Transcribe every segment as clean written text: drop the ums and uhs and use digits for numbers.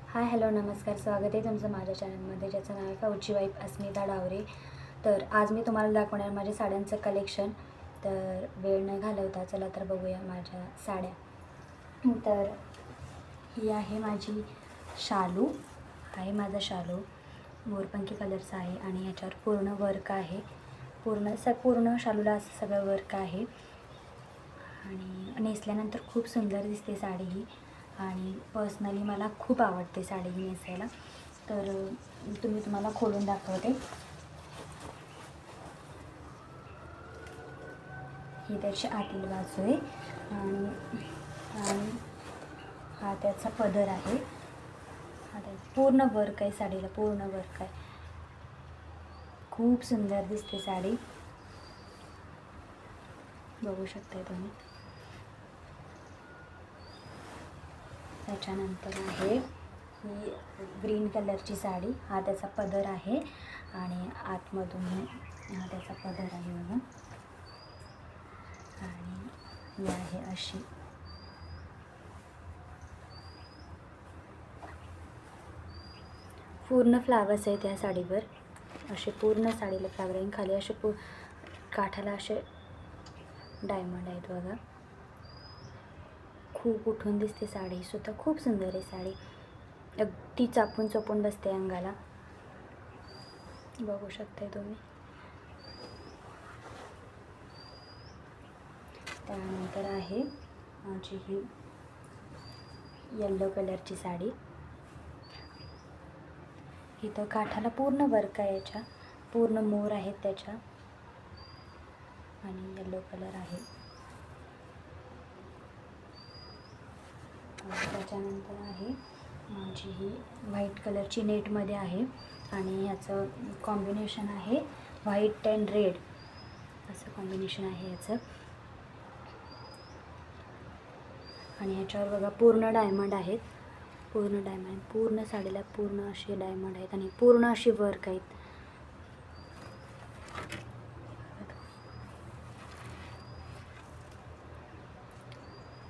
Hi hello नमस्कार, स्वागत आहे तुमचं माझ्या चॅनलमध्ये, ज्याचं नाव आहे फौजी वाईफ अस्मिता डावरे. तर आज मी तुम्हाला दाखवणार माझ्या साड्यांचं कलेक्शन. तर वेळ न घालवता चला तर बघूया माझ्या साड्या. तर ही आहे माझी शालू, आहे माझा शालू मोरपंखी कलरचा आहे आणि याच्यावर पूर्ण वर्क आहे. पूर्ण शालूला असं सगळं वर्क आहे आणि नेसल्यानंतर खूप सुंदर दिसते साडी ही. आणि पर्सनली मला खूप आवडते साडी ही नेसायला. तर तुम्हाला खोलून दाखवते. ही त्याची आतील बाजू आहे आणि हा त्याचा पदर आहे. हा त्याचा पूर्ण वर्क आहे, साडीला पूर्ण वर्क आहे. खूप सुंदर दिसते साडी, बघू शकता तुम्ही. त्याच्यानंतर आहे ही ग्रीन कलरची साडी, हा त्याचा पदर आहे आणि आतमधून हा त्याचा पदर आहे बघा. आणि ही आहे अशी पूर्ण फ्लावर्स आहे त्या साडीवर. असे पूर्ण साडीला फ्लावर आहे, खाली असे काठाला असे डायमंड आहेत बघा. खूप उठून दिसते साडी सुद्धा, खूप सुंदर आहे साडी. अगदी चापून चोपून बसते अंगाला, बघू शकता तुम्ही. त्यानंतर आहे माझी ही येलो कलरची साडी. इथं काठाला पूर्ण वर्क आहे, याच्या पूर्ण मोर आहेत त्याच्या आणि येलो कलर आहे. त्याच्यानंतर आहे माझी ही व्हाईट कलरची नेटमध्ये आहे आणि याचं कॉम्बिनेशन आहे व्हाईट अँड रेड, असं कॉम्बिनेशन आहे याचं. आणि ह्याच्यावर बघा पूर्ण डायमंड आहेत, पूर्ण डायमंड, पूर्ण साडीला पूर्ण असे डायमंड आहेत आणि पूर्ण अशी वर्क आहेत.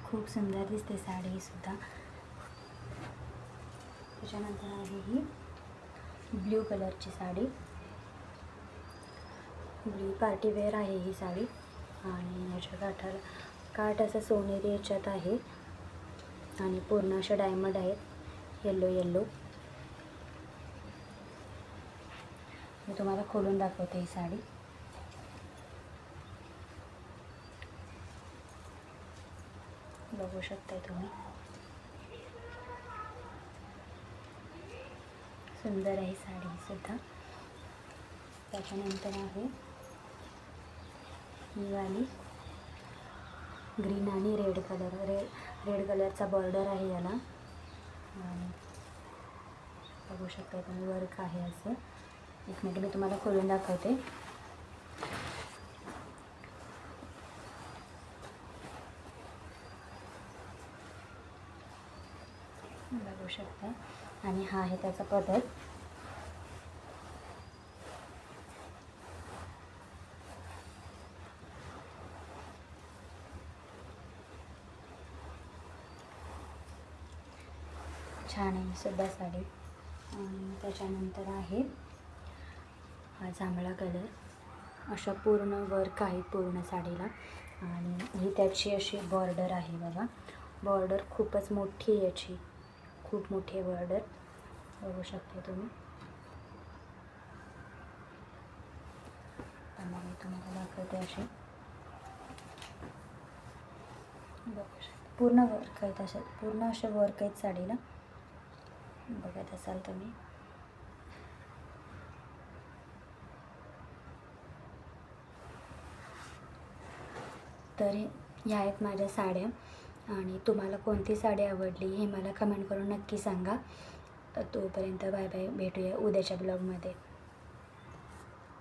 खूप सुंदर दिसते साडी ही सुद्धा. त्याच्यानंतर आहे ही ब्ल्यू कलरची साडी, ब्ल्यू पार्टीवेअर आहे ही साडी. आणि याच्या काठाला काठ असं सोनेरी याच्यात आहे आणि पूर्ण असे डायमंड आहेत, येल्लो. मी तुम्हाला खोलून दाखवते ही साडी. बघू शकताय तुम्ही, सुंदर आहे साडी सुद्धा. त्याच्यानंतर आहे ही वाली ग्रीन आणि रेड कलरचा बॉर्डर आहे याला. आणि बघू शकता तुम्ही वर्क आहे असं. एक मिनिट मी तुम्हाला खोलून दाखवते. बघू शकता. आणि हा आहे त्याचा पदर. छान आहे सुद्धा साडी. आणि त्याच्यानंतर आहे हा जांभळा कलर, अशा पूर्ण वर्क आहे पूर्ण साडीला. आणि ही त्याची अशी बॉर्डर आहे बघा. बॉर्डर खूपच मोठी आहे याची, खूप मोठी आहे बॉर्डर, बघू शकता तुम्ही. मी तुम्हाला दाखवते असे, बघू शकता पूर्ण वर्क आहेत, अशा पूर्ण असे वर्क आहेत साडीला, बघत असाल तुम्ही. तर ह्या आहेत माझ्या साड्या. आणि तुम्हाला कोणती साडी आवडली हे मला कमेंट करून नक्की सांगा. तोपर्यंत बाय बाय, भेटूया उद्याच्या ब्लॉगमध्ये.